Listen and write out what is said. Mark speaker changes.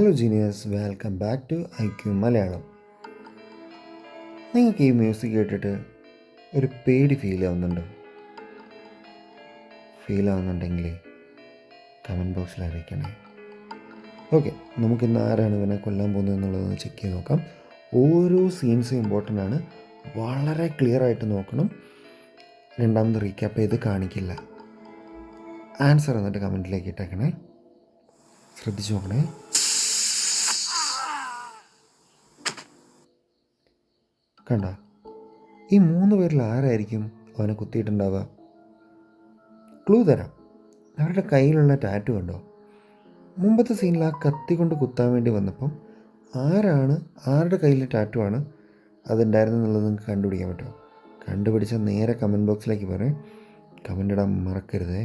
Speaker 1: Hello geniuses, welcome back to IQ Malayalam. നിങ്ങൾക്ക് ഈ music കേട്ടിട്ട് ഒരു പേടി ഫീൽ ആവുന്നുണ്ടെങ്കിൽ കമൻറ്റ് ബോക്സിൽ അറിയിക്കണേ. ഓക്കെ, നമുക്കിന്ന് ആരാണ് ഇവനെ കൊല്ലാൻ പോകുന്നത് എന്നുള്ളതൊന്ന് ചെക്ക് ചെയ്ത് നോക്കാം. ഓരോ സീൻസും ഇമ്പോർട്ടൻ്റ് ആണ്, വളരെ ക്ലിയർ ആയിട്ട് നോക്കണം. രണ്ടാമത് റീക്യാപ്പ് ചെയ്ത് കാണിക്കില്ല. ആൻസർ എന്നിട്ട് കമൻറ്റിലേക്ക് ഇട്ടേക്കണേ. ശ്രദ്ധിച്ച് നോക്കണേ. കണ്ട, ഈ 3 പേരിൽ ആരായിരിക്കും അവനെ കുത്തിയിട്ടുണ്ടാവുക? ക്ലൂ തരാം. അവരുടെ കയ്യിലുള്ള ടാറ്റു കണ്ടോ? മുമ്പത്തെ സീനിൽ ആ കത്തി കൊണ്ട് കുത്താൻ വേണ്ടി വന്നപ്പം ആരുടെ കയ്യിലെ ടാറ്റു ആണ് അതുണ്ടായിരുന്നെന്നുള്ളത് നിങ്ങൾക്ക് കണ്ടുപിടിക്കാൻ പറ്റുമോ? കണ്ടുപിടിച്ചാൽ നേരെ കമൻറ്റ് ബോക്സിലേക്ക് പറയാം. കമൻ്റ് ഇടാൻ മറക്കരുതേ.